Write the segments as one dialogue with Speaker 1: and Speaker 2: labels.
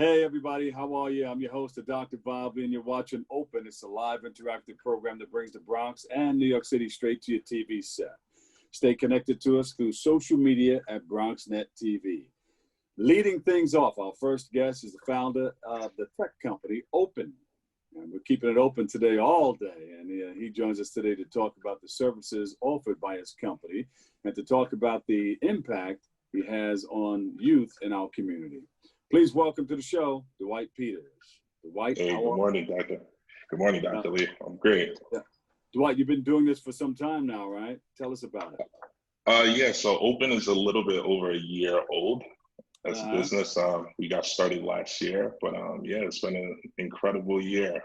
Speaker 1: Hey, everybody. How are you? I'm your host, Dr. Bobby, and you're watching Open. It's a live interactive program that brings the Bronx and New York City straight to your TV set. Stay connected to us through social media at BronxNet TV. Leading things off, our first guest is the founder of the tech company, Open. And we're keeping it open today all day. And he joins us today to talk about the services offered by his company and to talk about the impact he has on youth in our community. Please welcome to the show, Dwight Peters. Dwight,
Speaker 2: hey, good morning, Doctor. Good morning, Dr. Lee. I'm great.
Speaker 1: Yeah. Dwight, you've been doing this for some time now, right? Tell us about it.
Speaker 2: Yeah, so Open is a little bit over a year old as a business. We got started last year, but yeah, it's been an incredible year.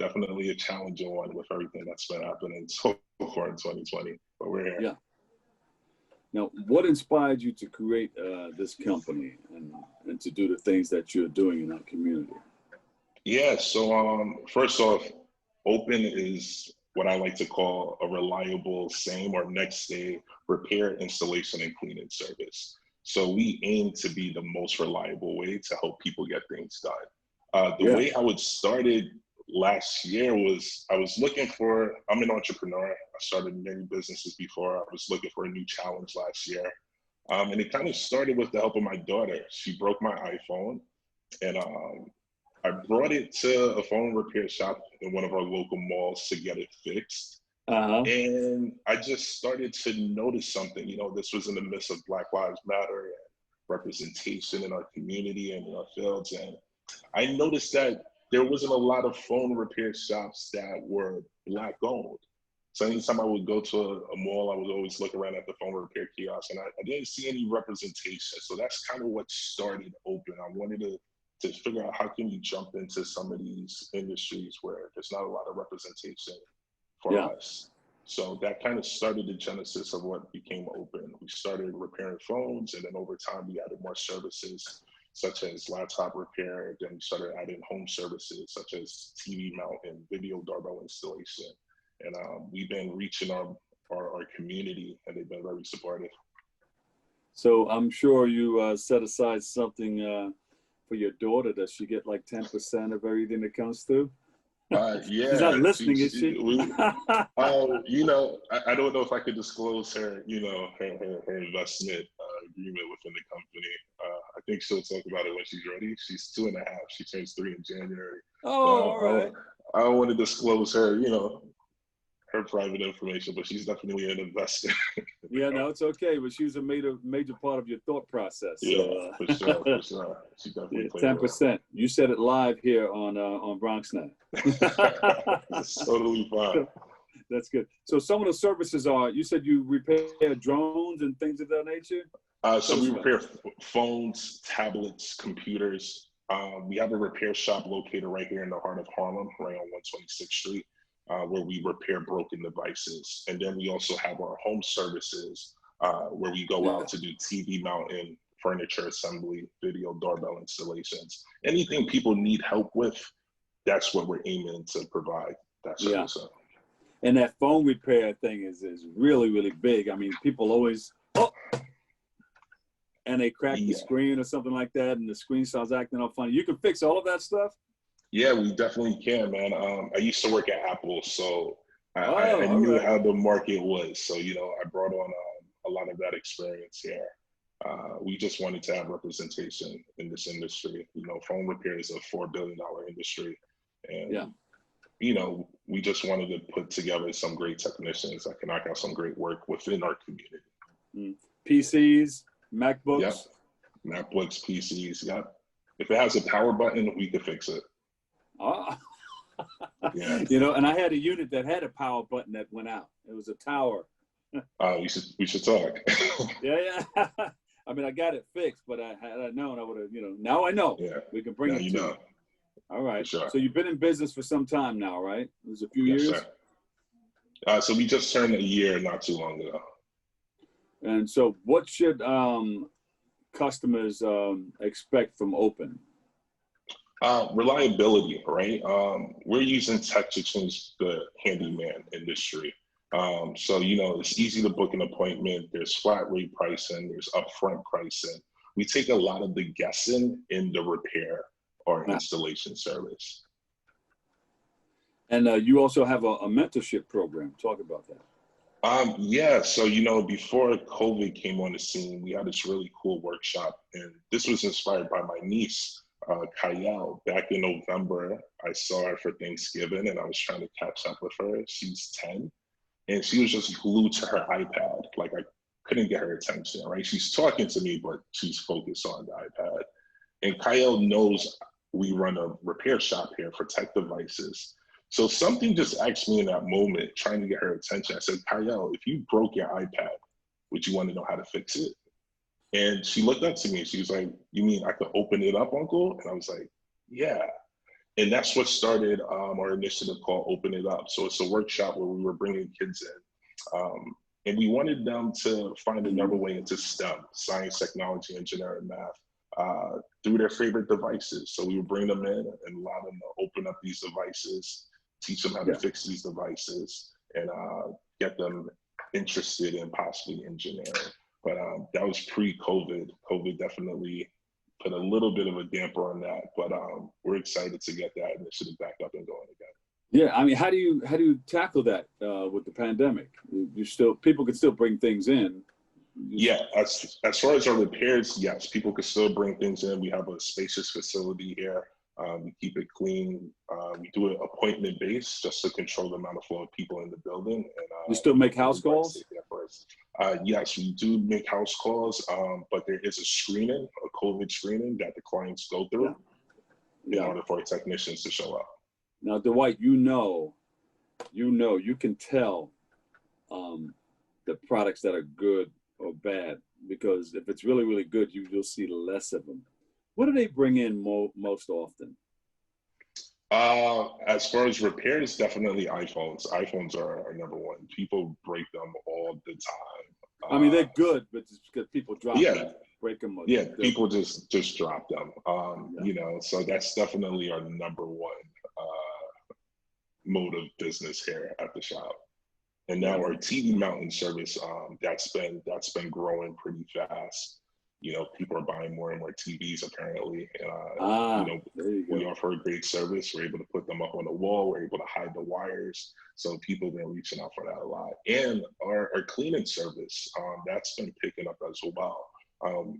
Speaker 2: Definitely a challenging one with everything that's been happening so far in 2020, but we're here.
Speaker 1: Yeah. Now, what inspired you to create this company and to do the things that you're doing in our community?
Speaker 2: Yeah, so first off, Open is what I like to call a reliable same or next day repair, installation, and cleaning service. So we aim to be the most reliable way to help people get things done. The way how it started last year was I'm an entrepreneur. I started many businesses before. I was looking for a new challenge last year. And it kind of started with the help of my daughter. She broke my iPhone, and I brought it to a phone repair shop in one of our local malls to get it fixed. And I just started to notice something. You know, this was in the midst of Black Lives Matter and representation in our community and in our fields. And I noticed that there wasn't a lot of phone repair shops that were Black owned. So anytime I would go to a mall, I would always look around at the phone repair kiosk, and I didn't see any representation. So that's kind of what started Open. I wanted to figure out how can we jump into some of these industries where there's not a lot of representation for us. So that kind of started the genesis of what became Open. We started repairing phones, and then over time we added more services such as laptop repair. Then we started adding home services such as TV mount and video doorbell installation. And we've been reaching our community, and they've been very supportive.
Speaker 1: So I'm sure you set aside something for your daughter. Does she get like 10% of everything that comes through?
Speaker 2: Yeah.
Speaker 1: She's not listening, is she?
Speaker 2: You know, I don't know if I could disclose her, you know, her investment agreement within the company. I think she'll talk about it when she's ready. She's 2.5. She turns 3 in January.
Speaker 1: All right.
Speaker 2: I don't want to disclose her, you know, her private information, but she's definitely an investor.
Speaker 1: Yeah, no, it's okay. But she was a major part of your thought process.
Speaker 2: Yeah, for sure. She definitely played
Speaker 1: 10%. You said it live here on BronxNet.
Speaker 2: It's totally fine.
Speaker 1: That's good. So some of the services are, you said you repair drones and things of that nature?
Speaker 2: So we repair phones, tablets, computers. We have a repair shop located right here in the heart of Harlem, right on 126th Street, where we repair broken devices. And then we also have our home services where we go out to do TV mounting, furniture assembly, video doorbell installations. Anything people need help with, that's what we're aiming to provide that service.
Speaker 1: And that phone repair thing is really, really big. I mean, people always, and they crack the screen or something like that, and the screen starts acting all funny. You can fix all of that stuff?
Speaker 2: Yeah, we definitely can, man. I used to work at Apple, so I knew how the market was. So, you know, I brought on a lot of that experience here. We just wanted to have representation in this industry. You know, phone repair is a $4 billion industry. And, you know, we just wanted to put together some great technicians that can knock out some great work within our community.
Speaker 1: PCs, MacBooks?
Speaker 2: Yep. MacBooks, PCs, yep. If it has a power button, we could fix it. You
Speaker 1: know, and I had a unit that had a power button that went out. It was a tower.
Speaker 2: We should talk.
Speaker 1: Yeah. I mean, I got it fixed, but had I known, I would have, you know, now I know.
Speaker 2: Yeah.
Speaker 1: We can bring it to you. All right.
Speaker 2: Sure.
Speaker 1: So you've been in business for some time now, right? It was a few years?
Speaker 2: Sir. So we just turned a year not too long ago.
Speaker 1: And so what should customers expect from Open?
Speaker 2: Reliability, right? We're using tech to change the handyman industry. So, you know, it's easy to book an appointment. There's flat rate pricing, there's upfront pricing. We take a lot of the guessing in the repair or installation service.
Speaker 1: And you also have a mentorship program. Talk about that.
Speaker 2: Yeah, so before COVID came on the scene, we had this really cool workshop, and this was inspired by my niece, Kyle. Back in November, I saw her for Thanksgiving, and I was trying to catch up with her. She's 10, and she was just glued to her iPad. Like, I couldn't get her attention, right? She's talking to me, but she's focused on the iPad. And Kyle knows we run a repair shop here for tech devices. So something just asked me in that moment, trying to get her attention. I said, Kyle, if you broke your iPad, would you want to know how to fix it? And she looked up to me. She was like, you mean I could open it up, Uncle? And I was like, yeah. And that's what started our initiative called Open It Up. So it's a workshop where we were bringing kids in. And we wanted them to find another way into STEM, science, technology, engineering, math, through their favorite devices. So we would bring them in and allow them to open up these devices, teach them how to fix these devices, and get them interested in possibly engineering. But that was pre-COVID. COVID definitely put a little bit of a damper on that, but we're excited to get that initiative back up and going again.
Speaker 1: Yeah, I mean, how do you tackle that with the pandemic? People can still bring things in.
Speaker 2: Yeah, as far as our repairs, yes, people could still bring things in. We have a spacious facility here. We keep it clean. We do it appointment based just to control the amount of flow of people in the building. And
Speaker 1: you still make house calls?
Speaker 2: Yes, we do make house calls, but there is a screening, a COVID screening that the clients go through in order for technicians to show up.
Speaker 1: Now, Dwight, you can tell the products that are good or bad, because if it's really, really good, you'll see less of them. What do they bring in most often?
Speaker 2: As far as repairs, definitely iPhones. iPhones are number one. People break them all the time.
Speaker 1: I mean, they're good, but it's because people drop them, break them.
Speaker 2: People just drop them. So that's definitely our number one mode of business here at the shop. And now our TV mounting service, that's been growing pretty fast. People are buying more and more TVs apparently. And, we offer a great service. We're able to put them up on the wall. We're able to hide the wires. So people have been reaching out for that a lot. And our cleaning service, that's been picking up as well.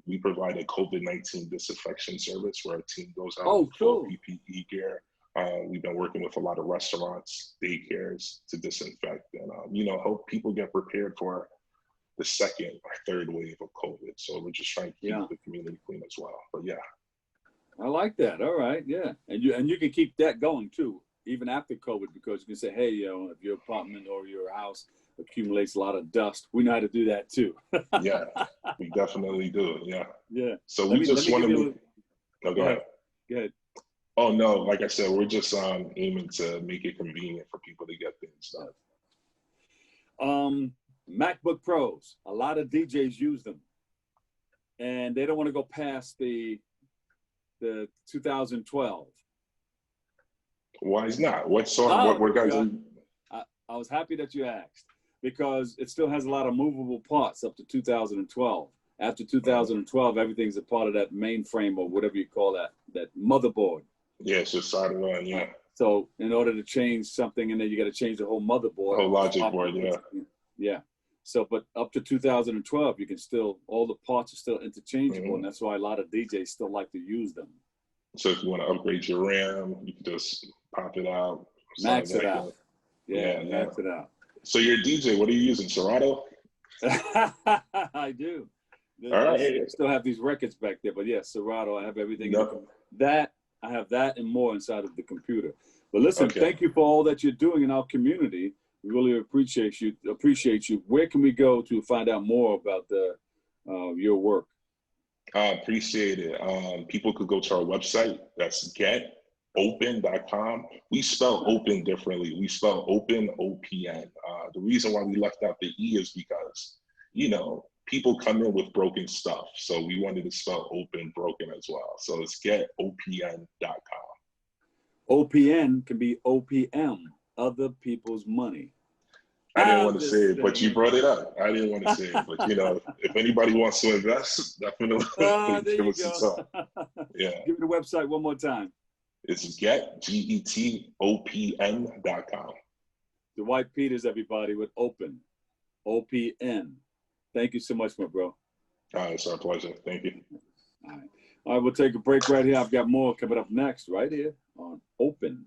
Speaker 2: We provide a COVID-19 disinfection service where our team goes out with full PPE gear. We've been working with a lot of restaurants, daycares to disinfect and, help people get prepared for the second or third wave of COVID. So we're just trying to keep the community clean as well. But
Speaker 1: I like that. All right. Yeah. And you can keep that going too, even after COVID, because you can say, hey, if your apartment or your house accumulates a lot of dust, we know how to do that too.
Speaker 2: Yeah, we definitely do. Yeah.
Speaker 1: Yeah.
Speaker 2: So we just want to
Speaker 1: go ahead. Go ahead.
Speaker 2: Oh no, like I said, we're just aiming to make it convenient for people to get things done.
Speaker 1: MacBook Pros, a lot of DJs use them, and they don't want to go past the 2012.
Speaker 2: Why is not? What song? What guys?
Speaker 1: I was happy that you asked, because it still has a lot of movable parts up to 2012. After 2012, everything's a part of that mainframe or whatever you call that motherboard.
Speaker 2: Yeah, it's just soldered on. Yeah.
Speaker 1: So in order to change something, and then you got to change the whole motherboard.
Speaker 2: The whole logic board. Yeah.
Speaker 1: Yeah. So, but up to 2012, you can still, all the parts are still interchangeable, and that's why a lot of DJs still like to use them.
Speaker 2: So if you want to upgrade your RAM, you can just pop it out.
Speaker 1: Max it out. Yeah, max it out.
Speaker 2: So you're a DJ, what are you using, Serato?
Speaker 1: I do.
Speaker 2: All right.
Speaker 1: I still have these records back there, but yes, Serato, I have everything. I have that and more inside of the computer. But listen, thank you for all that you're doing in our community. We really appreciate you. Where can we go to find out more about your work?
Speaker 2: I appreciate it. People could go to our website. That's getopen.com. We spell open differently. We spell open, O-P-N. The reason why we left out the E is because, people come in with broken stuff. So we wanted to spell open broken as well. So it's getopn.com.
Speaker 1: OPN can be OPM, other people's money.
Speaker 2: I didn't want to
Speaker 1: this
Speaker 2: say it, but you
Speaker 1: thing.
Speaker 2: brought it up. I didn't want to say it, but you know, if anybody wants to invest, definitely
Speaker 1: There
Speaker 2: give
Speaker 1: you
Speaker 2: us a
Speaker 1: go.
Speaker 2: talk. Yeah,
Speaker 1: Give me the website one more time.
Speaker 2: it's getopn.com.
Speaker 1: Dwight Peters, everybody, with Open, OPN. Thank you so much, my bro.
Speaker 2: It's our pleasure. Thank you.
Speaker 1: All right, we'll take a break right here. I've got more coming up next, right here on Open.